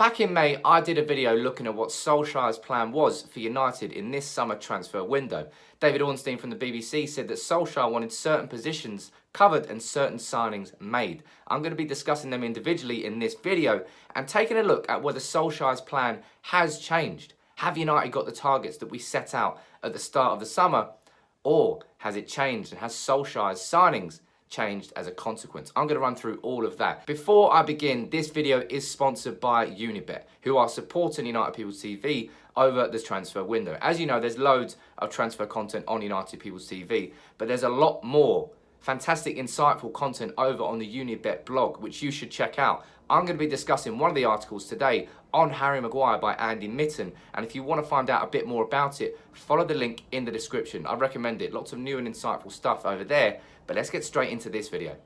Back in May, I did a video looking at what Solskjaer'S plan was for United in this summer transfer window. David Ornstein from the BBC said that Solskjaer wanted certain positions covered and certain signings made. I'm going to be discussing them individually in this video and taking a look at whether Solskjaer'S plan has changed. Have United got the targets that we set out at the start of the summer, or has it changed, and has Solskjaer'S signings changed as a consequence? I'm going to run through all of that. Before I begin, this video is sponsored by Unibet, who are supporting United People's TV over this transfer window. As you know, there's loads of transfer content on United People's TV, but there's a lot more fantastic, insightful content over on the Unibet blog, which you should check out. I'm going to be discussing one of the articles today on Harry Maguire by Andy Mitten, and if you want to find out a bit more about it, follow the link in the description. I recommend it. Lots of new and insightful stuff over there. But let's get straight into this video.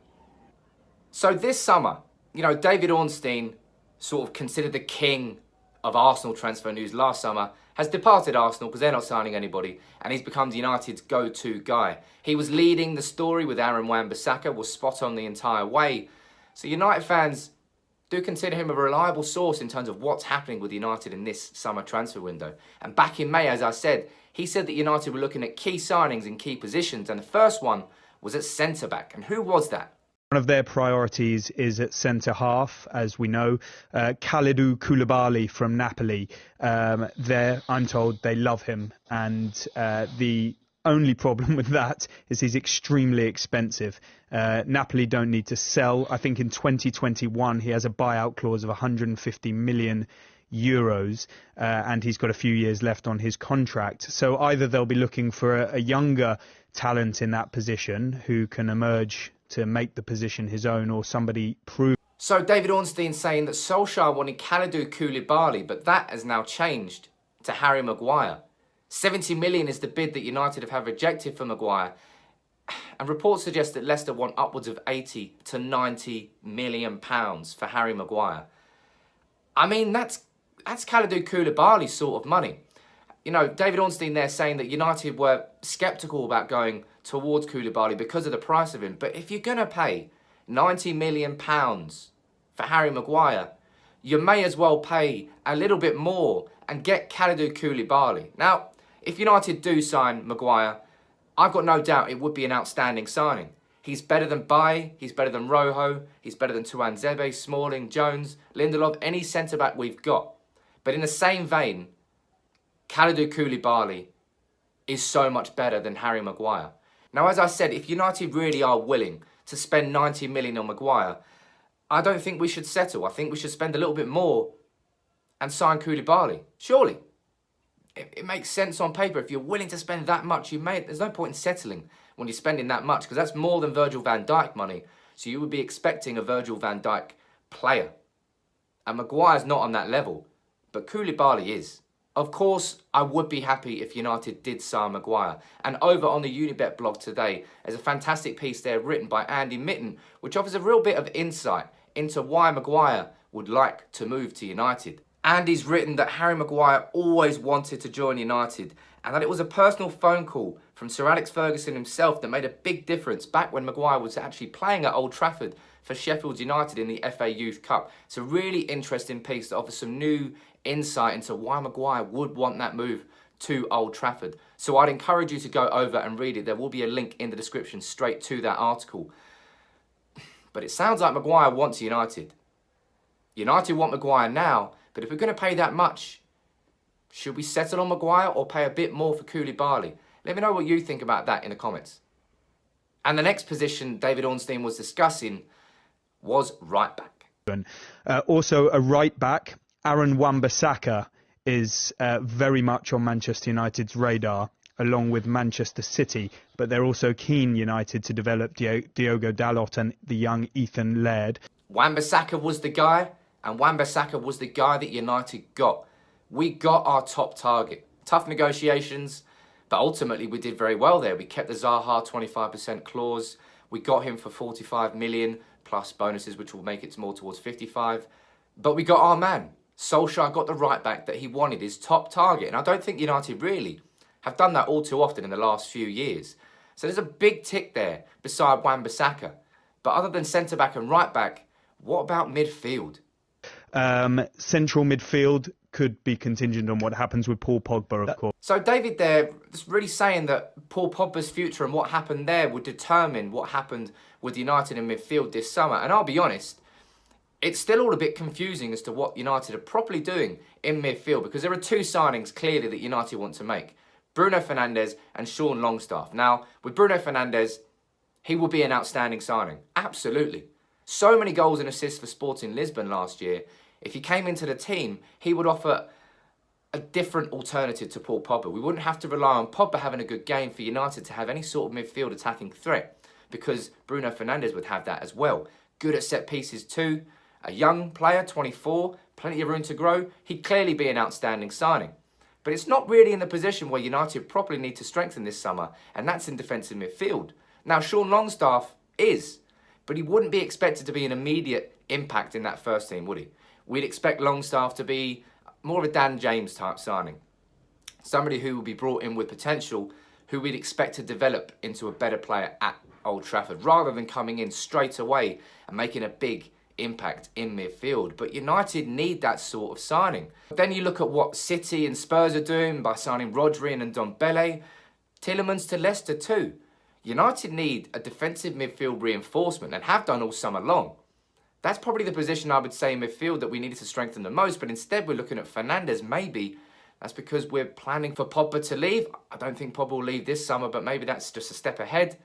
So this summer, you know, David Ornstein, sort of considered the king of Arsenal transfer news last summer, has departed Arsenal because they're not signing anybody, and he's become United's go-to guy. He was leading the story with Aaron Wan-Bissaka, was spot on the entire way. So United fans do consider him a reliable source in terms of what's happening with United in this summer transfer window. And back in May, as I said, he said that United were looking at key signings in key positions, and the first one was at centre-back. And who was that? One of their priorities is at centre-half, as we know. Kalidou Koulibaly from Napoli. I'm told they love him. And the only problem with that is he's extremely expensive. Napoli don't need to sell. I think in 2021 he has a buyout clause of 150 million euros, and he's got a few years left on his contract. So either they'll be looking for a younger talent in that position who can emerge to make the position his own, or somebody prove. So David Ornstein saying that Solskjaer wanted Kalidou Koulibaly, but that has now changed to Harry Maguire. 70 million is the bid that United have rejected for Maguire, and reports suggest that Leicester want upwards of 80 to 90 million pounds for Harry Maguire. I mean, that's Kalidou Koulibaly's sort of money. You know, David Ornstein there saying that United were sceptical about going towards Koulibaly because of the price of him. But if you're going to pay £90 million for Harry Maguire, you may as well pay a little bit more and get Kalidou Koulibaly. Now, if United do sign Maguire, I've got no doubt it would be an outstanding signing. He's better than Baye, he's better than Rojo, he's better than Tuanzebe, Smalling, Jones, Lindelof, any centre-back we've got. But in the same vein, Kalidou Koulibaly is so much better than Harry Maguire. Now, as I said, if United really are willing to spend 90 million on Maguire, I don't think we should settle. I think we should spend a little bit more and sign Koulibaly. Surely. It makes sense on paper. If you're willing to spend that much, there's no point in settling when you're spending that much, because that's more than Virgil van Dijk money. So you would be expecting a Virgil van Dijk player. And Maguire's not on that level, but Koulibaly is. Of course, I would be happy if United did sign Maguire. And over on the Unibet blog today, there's a fantastic piece there written by Andy Mitten, which offers a real bit of insight into why Maguire would like to move to United. Andy's written that Harry Maguire always wanted to join United, and that it was a personal phone call from Sir Alex Ferguson himself that made a big difference back when Maguire was actually playing at Old Trafford for Sheffield United in the FA Youth Cup. It's a really interesting piece that offers some new insight into why Maguire would want that move to Old Trafford. So I'd encourage you to go over and read it. There will be a link in the description straight to that article. But it sounds like Maguire wants United. United want Maguire now, but if we're going to pay that much, should we settle on Maguire or pay a bit more for Koulibaly? Let me know what you think about that in the comments. And the next position David Ornstein was discussing was right back. Also a right back, Aaron Wan-Bissaka, is very much on Manchester United's radar, along with Manchester City, but they're also keen, United, to develop Diogo Dalot and the young Ethan Laird. Wan-Bissaka was the guy, and Wan-Bissaka was the guy that United got. We got our top target. Tough negotiations, but ultimately we did very well there. We kept the Zaha 25% clause. We got him for 45 million plus bonuses, which will make it more towards 55. But we got our man. Solskjaer got the right back that he wanted, his top target. And I don't think United really have done that all too often in the last few years. So there's a big tick there beside Wan-Bissaka. But other than centre-back and right-back, what about midfield? Central midfield could be contingent on what happens with Paul Pogba, of course. So David there is really saying that Paul Pogba's future and what happened there would determine what happened with United in midfield this summer. And I'll be honest, it's still all a bit confusing as to what United are properly doing in midfield, because there are two signings clearly that United want to make: Bruno Fernandes and Sean Longstaff. Now, with Bruno Fernandes, he will be an outstanding signing. Absolutely. So many goals and assists for Sporting Lisbon last year. If he came into the team, he would offer a different alternative to Paul Pogba. We wouldn't have to rely on Pogba having a good game for United to have any sort of midfield attacking threat, because Bruno Fernandes would have that as well. Good at set pieces too. A young player, 24, plenty of room to grow. He'd clearly be an outstanding signing. But it's not really in the position where United properly need to strengthen this summer, and that's in defensive midfield. Now, Sean Longstaff is, but he wouldn't be expected to be an immediate impact in that first team, would he? We'd expect Longstaff to be more of a Dan James type signing. Somebody who will be brought in with potential, who we'd expect to develop into a better player at Old Trafford, rather than coming in straight away and making a big impact in midfield. But United need that sort of signing. Then you look at what City and Spurs are doing by signing Rodri and Ndombele, Tielemans to Leicester too. United need a defensive midfield reinforcement, and have done all summer long. That's probably the position I would say in midfield that we needed to strengthen the most, but instead we're looking at Fernandes. Maybe that's because we're planning for Pogba to leave. I don't think Pogba will leave this summer, but maybe that's just a step ahead.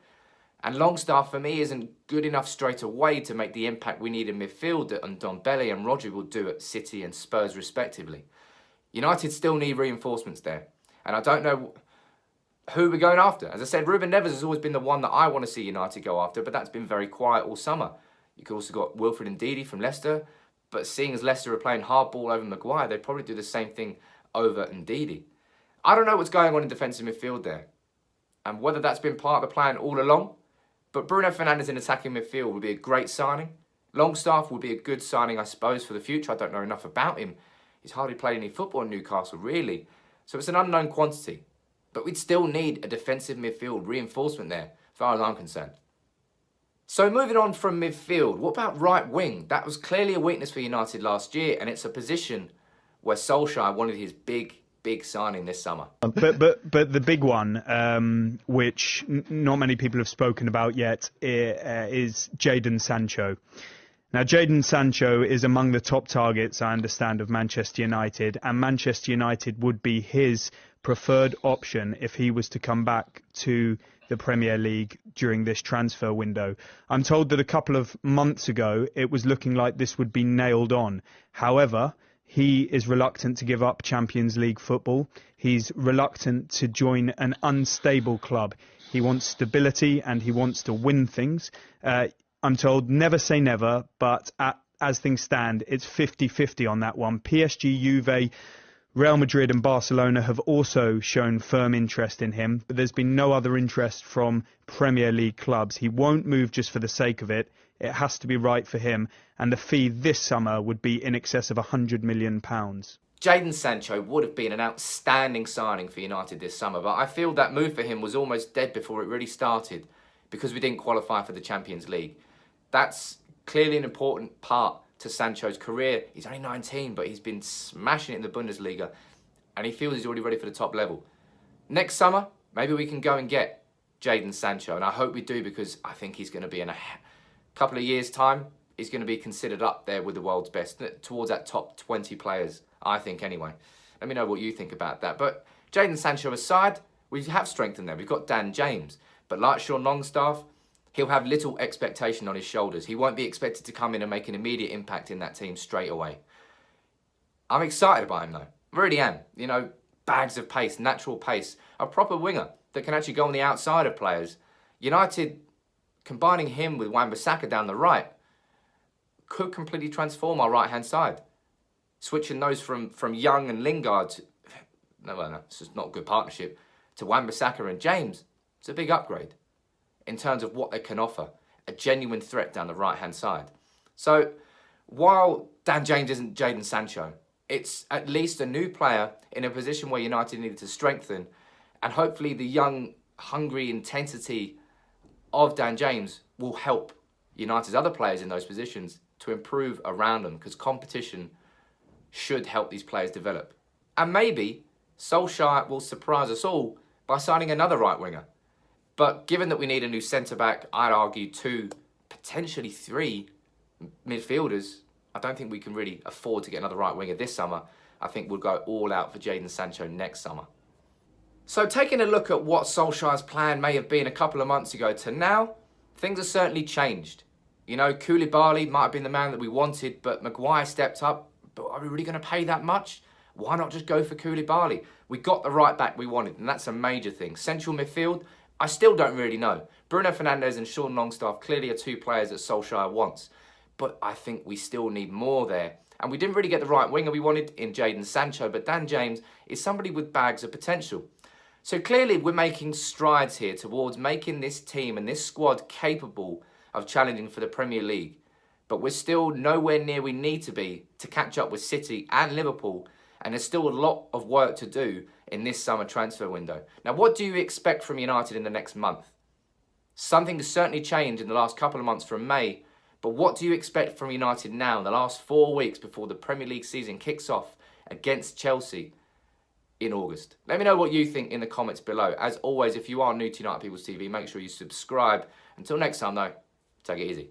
And Longstaff, for me, isn't good enough straight away to make the impact we need in midfield that Ndombele and Rodri will do at City and Spurs respectively. United still need reinforcements there, and I don't know who we're going after. As I said, Ruben Neves has always been the one that I want to see United go after, but that's been very quiet all summer. You could also got Wilfred Ndidi from Leicester, but seeing as Leicester are playing hardball over Maguire, they'd probably do the same thing over Ndidi. I don't know what's going on in defensive midfield there, and whether that's been part of the plan all along, but Bruno Fernandes in attacking midfield would be a great signing. Longstaff would be a good signing, I suppose, for the future. I don't know enough about him. He's hardly played any football in Newcastle, really. So it's an unknown quantity. But we'd still need a defensive midfield reinforcement there, as far as I'm concerned. So moving on from midfield, what about right wing? That was clearly a weakness for United last year, and it's a position where Solskjaer wanted his big signing this summer. But the big one, which not many people have spoken about yet, is Jadon Sancho. Now, Jadon Sancho is among the top targets, I understand, of Manchester United, and Manchester United would be his preferred option if he was to come back to the Premier League during this transfer window. I'm told that a couple of months ago it was looking like this would be nailed on. However, he is reluctant to give up Champions League football. He's reluctant to join an unstable club. He wants stability and he wants to win things. I'm told never say never, but as things stand, it's 50-50 on that one. PSG, Juve, Real Madrid and Barcelona have also shown firm interest in him, but there's been no other interest from Premier League clubs. He won't move just for the sake of it. It has to be right for him, and the fee this summer would be in excess of £100 million. Jadon Sancho would have been an outstanding signing for United this summer, but I feel that move for him was almost dead before it really started because we didn't qualify for the Champions League. That's clearly an important part to Sancho's career. He's only 19, but he's been smashing it in the Bundesliga, and he feels he's already ready for the top level. Next summer, maybe we can go and get Jadon Sancho, and I hope we do, because I think he's going to be in a couple of years' time, he's going to be considered up there with the world's best, towards that top 20 players, I think anyway. Let me know what you think about that. But Jadon Sancho aside, we have strengthened there. We've got Dan James, but like Sean Longstaff, he'll have little expectation on his shoulders. He won't be expected to come in and make an immediate impact in that team straight away. I'm excited about him though. I really am. You know, bags of pace, natural pace, a proper winger that can actually go on the outside of players. United, combining him with Wan-Bissaka down the right, could completely transform our right-hand side. Switching those from Young and Lingard, no, it's just not a good partnership, to Wan-Bissaka and James, it's a big upgrade in terms of what they can offer, a genuine threat down the right-hand side. So, while Dan James isn't Jadon Sancho, it's at least a new player in a position where United needed to strengthen, and hopefully the young, hungry intensity of Dan James will help United's other players in those positions to improve around them, because competition should help these players develop. And maybe Solskjaer will surprise us all by signing another right winger. But given that we need a new centre-back, I'd argue 2, potentially 3 midfielders, I don't think we can really afford to get another right winger this summer. I think we'll go all out for Jadon Sancho next summer. So taking a look at what Solskjaer's plan may have been a couple of months ago to now, things have certainly changed. You know, Koulibaly might have been the man that we wanted, but Maguire stepped up. But are we really going to pay that much? Why not just go for Koulibaly? We got the right back we wanted, and that's a major thing. Central midfield, I still don't really know. Bruno Fernandes and Sean Longstaff clearly are 2 players that Solskjaer wants. But I think we still need more there. And we didn't really get the right winger we wanted in Jadon Sancho, but Dan James is somebody with bags of potential. So clearly we're making strides here towards making this team and this squad capable of challenging for the Premier League. But we're still nowhere near we need to be to catch up with City and Liverpool. And there's still a lot of work to do in this summer transfer window. Now, what do you expect from United in the next month? Something has certainly changed in the last couple of months from May. But what do you expect from United now in the last 4 weeks before the Premier League season kicks off against Chelsea in August? Let me know what you think in the comments below. As always, if you are new to United People's TV, make sure you subscribe. Until next time, though, take it easy.